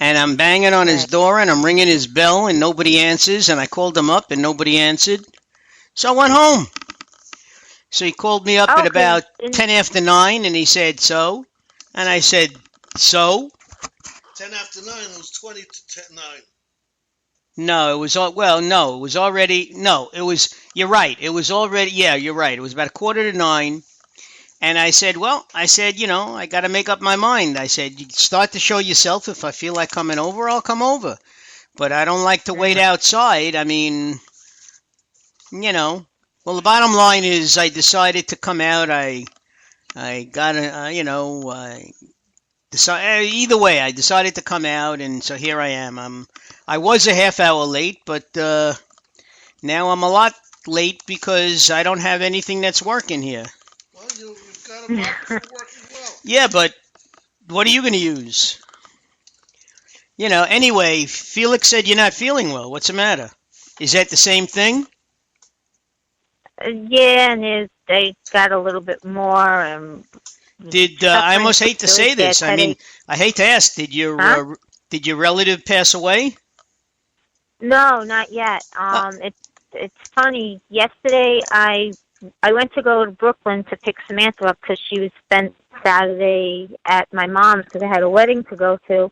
and I'm banging on his Right. door and I'm ringing his bell and nobody answers. And I called him up and nobody answered. So I went home. So he called me up Oh, at because about 10 after 9 and he said, so? And I said, so? 10 after 9, it was 20 to 10, 9. No, it was no, it was already, no, it was, you're right. It was already, yeah, you're right. It was about a quarter to 9. And I said, I got to make up my mind. I said, you start to show yourself. If I feel like coming over, I'll come over. But I don't like to wait Mhm. outside. I mean, you know, well, the bottom line is I decided to come out. I got to, I decided, either way, I decided to come out. And so here I am. I was a half hour late, but now I'm a lot late because I don't have anything that's working here. Well, you've got a microphone working well. Yeah, but what are you going to use? Anyway, Felix said you're not feeling well. What's the matter? Is that the same thing? Yeah, and they got a little bit more. I Suffering almost from hate to really say bad this. I mean, headache. I hate to ask. Huh? Did your relative pass away? No, not yet. It's funny. Yesterday, I went to go to Brooklyn to pick Samantha up because she was spent Saturday at my mom's because I had a wedding to go to.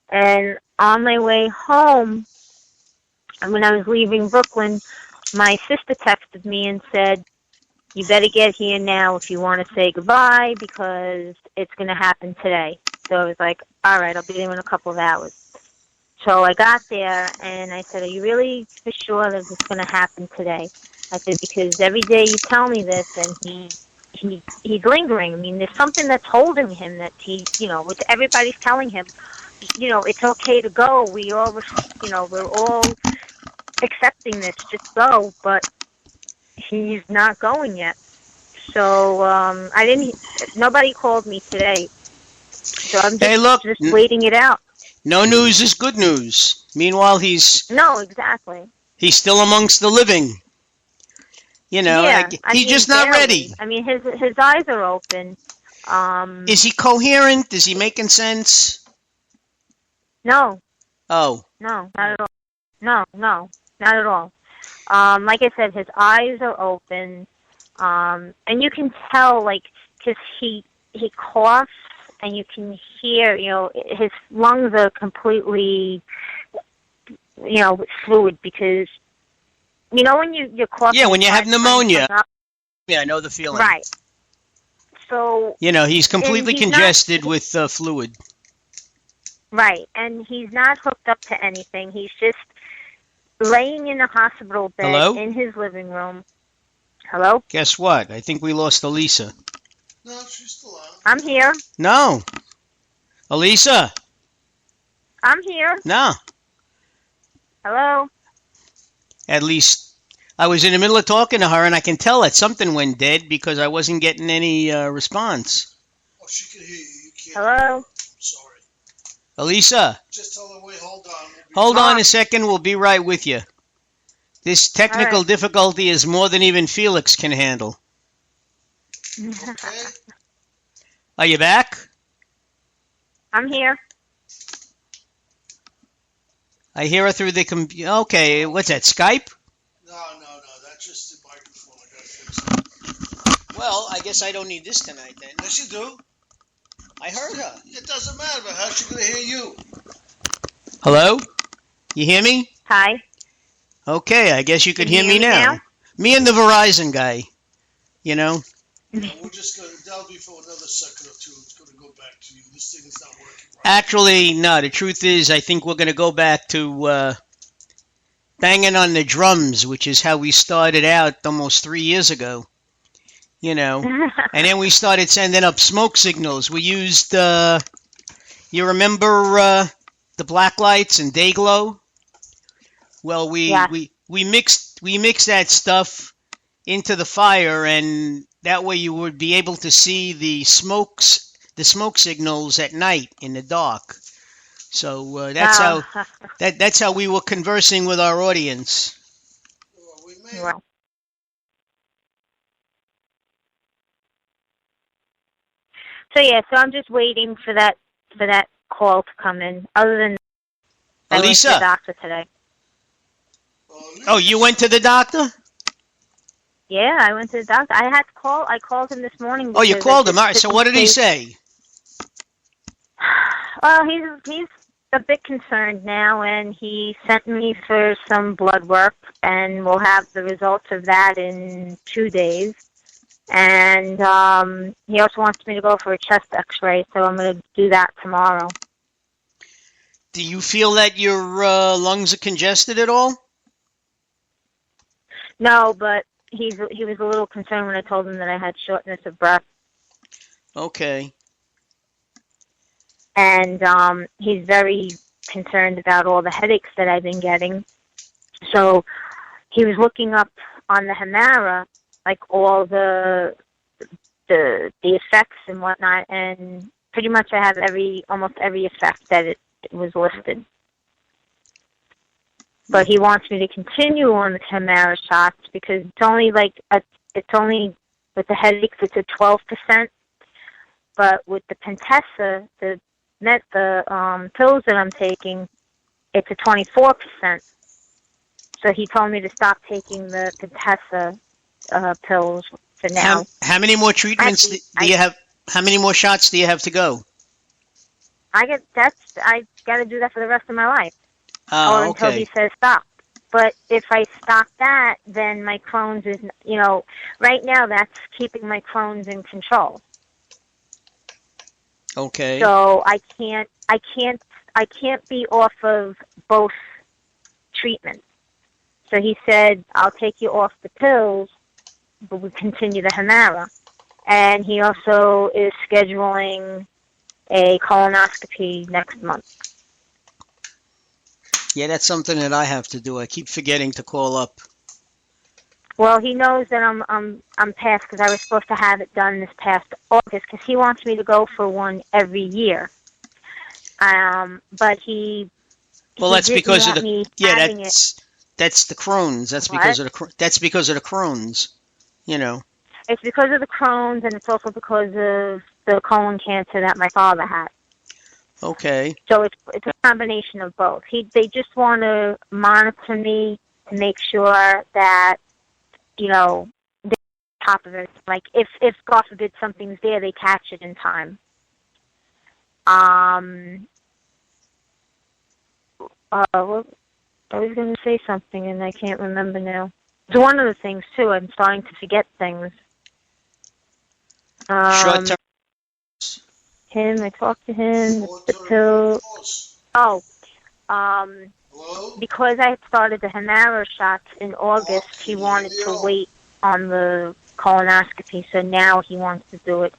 And on my way home, and when I was leaving Brooklyn, my sister texted me and said, "You better get here now if you want to say goodbye because it's going to happen today." So I was like, "All right, I'll be there in a couple of hours." So I got there and I said, "Are you really for sure that it's going to happen today?" I said, "Because every day you tell me this and he's lingering. I mean, there's something that's holding him that which everybody's telling him, it's okay to go. We're all accepting this, just go, but he's not going yet." So nobody called me today. So I'm Hey, look, just waiting it out. no news is good news. Meanwhile, No, exactly. he's still amongst the living. Yeah, He's just not barely. ready. I mean, his eyes are open. Is he coherent? Is he making sense? No, Oh, no, not at all. No, no, not at all. Like I said, his eyes are open. And you can tell, like, because he coughs, and you can hear, his lungs are completely, with fluid because, when you're coughing, yeah, when you try have to turn your pneumonia. tongue up. Yeah, I know the feeling. Right. So, He's and completely he's not, congested with fluid. right, and he's not hooked up to anything. He's just laying in a hospital bed Hello? in his living room. Hello? Guess what? I think we lost Elisa. No, she's still on. I'm here. No. Elisa? I'm here. No. Hello? At least I was in the middle of talking to her, and I can tell that something went dead because I wasn't getting any response. Oh, she can hear you. You can't. Hello? I'm sorry. Elisa, Just tell her, wait, hold on. hold on a second. We'll be right with you. This technical right. difficulty is more than even Felix can handle. Okay? Are you back? I'm here. I hear her through the computer. Okay, what's that, Skype? No, that's just the microphone. I gotta fix it. Well, I guess I don't need this tonight then. Yes, you do. I heard her. It doesn't matter, but how's she gonna hear you? Hello? You hear me? Hi. Okay, I guess you could Can you hear me hear me now. now? Me and the Verizon guy, We're just gonna, that'll be for another second or two. It's gonna go back to you. This thing is not working right. Actually, no, the truth is I think we're going to go back to banging on the drums, which is how we started out almost 3 years ago. And then we started sending up smoke signals. We used, you remember the black lights and day glow? Well, Yeah. we mixed that stuff into the fire, and that way you would be able to see the smoke signals at night in the dark. So that's how we were conversing with our audience. Well, we may Well, so I'm just waiting for that call to come in. Other than I went to the Elisa. doctor today. Oh, you went to the doctor? Yeah, I went to the doctor. I had to call. I called him this morning Oh, you because I called him. just All right. So couldn't what did he stay. say? Well, he's a bit concerned now, and he sent me for some blood work, and we'll have the results of that in 2 days. And he also wants me to go for a chest X-ray, so I'm going to do that tomorrow. Do you feel that your lungs are congested at all? No, but he was a little concerned when I told him that I had shortness of breath, Okay. and he's very concerned about all the headaches that I've been getting. So he was looking up on the Humira, like all the effects and whatnot, and pretty much I have almost every effect that it was listed. But he wants me to continue on the Humira shots because it's only with the headaches it's at 12%, but with the Pentessa, the pills that I'm taking, it's at 24%. So he told me to stop taking the Pentessa pills for now. How many more treatments do you have? How many more shots do you have to go? I got to do that for the rest of my life, or until Okay. he says stop. But if I stop that, then my Crohn's is, right now that's keeping my Crohn's in control. Okay. So I can't be off of both treatments. So he said, I'll take you off the pills, but we continue the Humira. And he also is scheduling a colonoscopy next month. Yeah, that's something that I have to do. I keep forgetting to call up. Well, he knows that I'm past because I was supposed to have it done this past August because he wants me to go for one every year. But Well, that's didn't because of want the me yeah. having That's the Crohn's. That's What? because of that's because of the Crohn's. You know. It's because of the Crohn's, and it's also because of the colon cancer that my father had. Okay. So it's a combination of both. They just want to monitor me to make sure that they're on top of it. Like if God forbid something's there, they catch it in time. Well, I was going to say something and I can't remember now. It's one of the things too. I'm starting to forget things. Short term. I talked to him. The Short-term pill. course. Oh, Hello? because I had started the Humira shots in August, he wanted to wait on the colonoscopy, so now he wants to do it.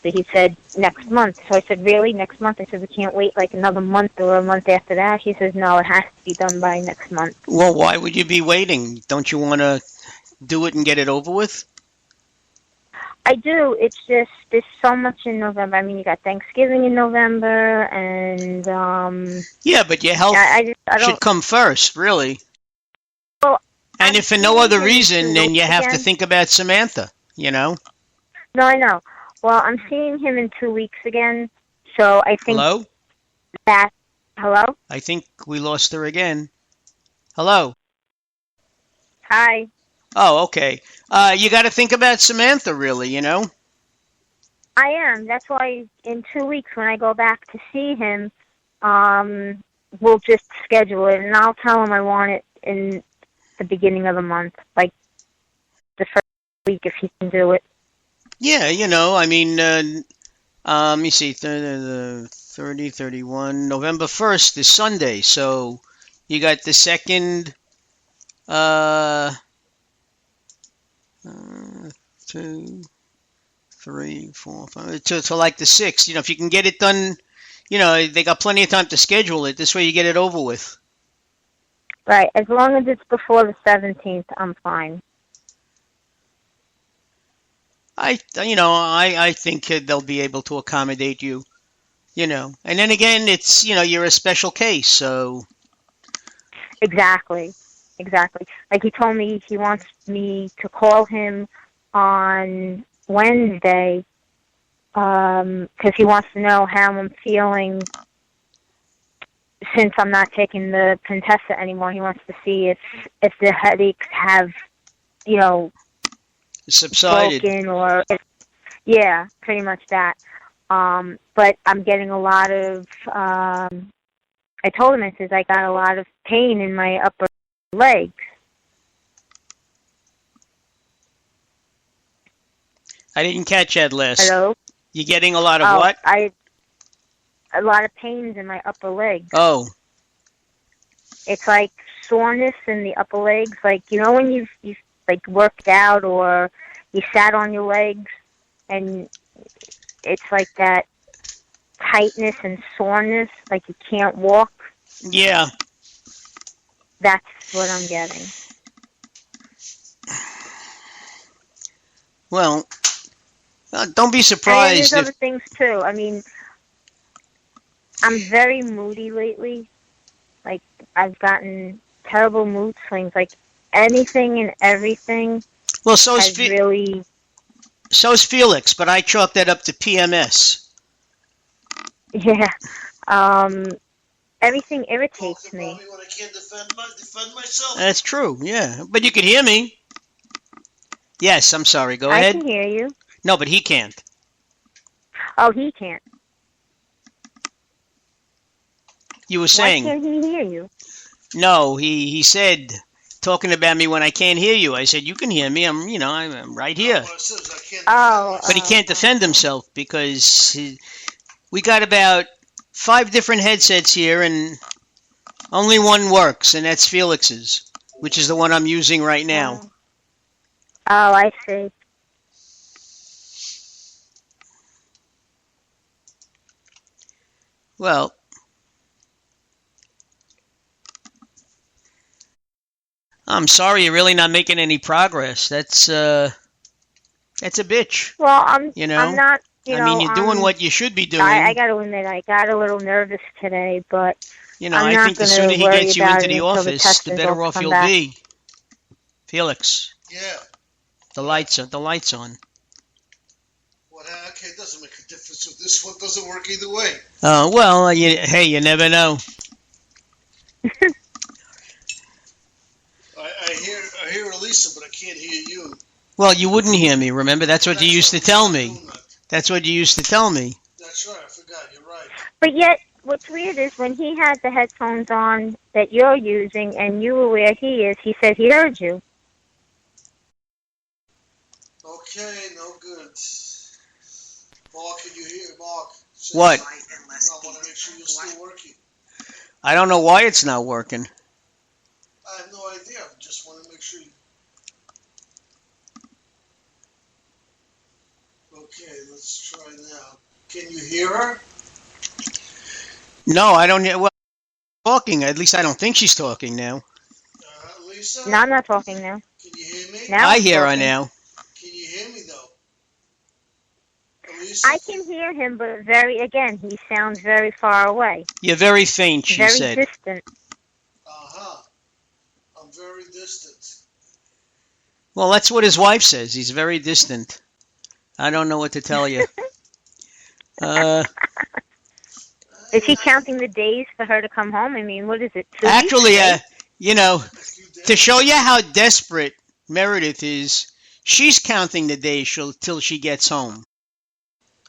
So he said next month. So I said, really, next month? I said, we can't wait like another month or a month after that. He says, no, it has to be done by next month. Well, why would you be waiting? Don't you want to do it and get it over with? I do. It's just there's so much in November. I mean, you got Thanksgiving in November, and Yeah, but your health I don't. should come first, really. Well, And I'm if for no seeing other him reason, in then you have to again. think about Samantha. You know. No, I know. Well, I'm seeing him in 2 weeks again, so I think Hello. that. Hello. I think we lost her again. Hello. Hi. Oh, okay. You got to think about Samantha, really. You know. I am. That's why in 2 weeks when I go back to see him, we'll just schedule it, and I'll tell him I want it in the beginning of the month, like the first week if he can do it. Yeah, I mean, let me see, 30, 31, November 1st is Sunday, so you got the 2nd, 2, 3, 4, 5, to like the 6th. If you can get it done, they got plenty of time to schedule it. This way you get it over with. Right. As long as it's before the 17th, I'm fine. I think they'll be able to accommodate you, And then again, it's, you're a special case, so. Exactly. Like he told me he wants me to call him on Wednesday because he wants to know how I'm feeling since I'm not taking the Pentessa anymore, he wants to see if the headaches have, Subsided. broken or yeah, pretty much that. But I'm getting a lot of. I told him, I says I got a lot of pain in my upper legs. I didn't catch that last. Hello. You getting a lot of what? A lot of pains in my upper legs. Oh. It's like soreness in the upper legs, like when you've like worked out or you sat on your legs, and it's like that tightness and soreness, like you can't walk. Yeah. That's what I'm getting. Well, don't be surprised. And there's other things too. I mean, I'm very moody lately. Like, I've gotten terrible mood swings. Like, anything and everything. Well, so's Felix, but I chalk that up to PMS. Yeah. Everything irritates me. When I can't defend myself. That's true, yeah. But you can hear me. Yes, I'm sorry. Go ahead. I can hear you. No, but he can't. Oh, he can't. You were saying. Why can't he hear you? No, he said, talking about me when I can't hear you. I said, you can hear me. I'm right here. But he can't defend himself because we got about 5 different headsets here, and only one works, and that's Felix's, which is the one I'm using right now. Oh, I see. Well, I'm sorry you're really not making any progress. That's a bitch. Well, I'm not. You're doing what you should be doing. I got to admit, I got a little nervous today, but I think the sooner he gets you into the office, the better off you'll be. Felix. Yeah. The lights on. Well, okay, it doesn't make a difference if this one doesn't work either way. Well, you never know. I hear Elisa, but I can't hear you. Well, you wouldn't hear me, remember? That's what you used to tell me. That's what you used to tell me. That's right, I forgot, you're right. But yet, what's weird is when he had the headphones on that you're using and you were where he is, he said he heard you. Okay, no good. Mark, can you hear? Mark. What? I want to make sure you're still working. I don't know why it's not working. I have no idea. I just want to make sure you... Okay, let's try now. Can you hear her? No, I don't hear... Well, talking. At least I don't think she's talking now. Lisa? No, I'm not talking now. Can you hear me? Now I hear her now. Can you hear me, though? Lisa? I can hear him, but he sounds very far away. You're very faint, she said. Very distant. Uh-huh. I'm very distant. Well, that's what his wife says. He's very distant. I don't know what to tell you. Is he counting the days for her to come home? I mean, what is it? 2 Actually, weeks? to show you how desperate Meredith is, she's counting the days till she gets home.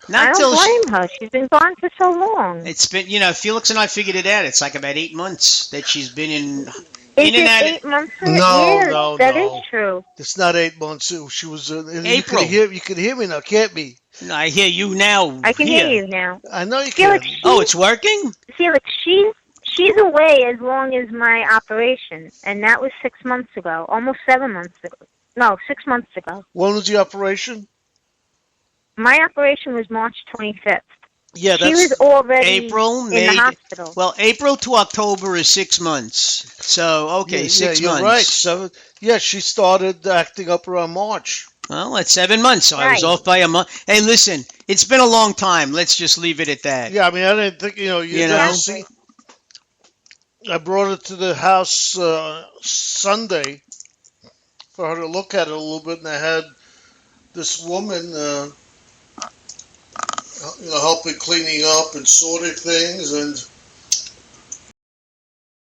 I don't blame her. She's been gone for so long. It's been, Felix and I figured it out. It's like about 8 months that she's been in Is and it out. 8 months? No, That is true. It's not 8 months. She was... April. You can hear me now, can't me? No, I hear you now. I can hear you now. I know you Felix, can. Oh, it's working? Felix, she's away as long as my operation, and that was 6 months ago. Almost 7 months ago. No, 6 months ago. When was the operation? My operation was March 25th. Yeah, She was already April, in May. the hospital. Well, April to October is 6 months. So, okay, 6 months. You're right. She started acting up around March. Well, that's 7 months, so I was Right. off by a month. Hey, listen, it's been a long time. Let's just leave it at that. Yeah, I mean, I didn't think, You know? see, I brought it to the house Sunday for her to look at it a little bit, and I had this woman, helping cleaning up and sorting things, and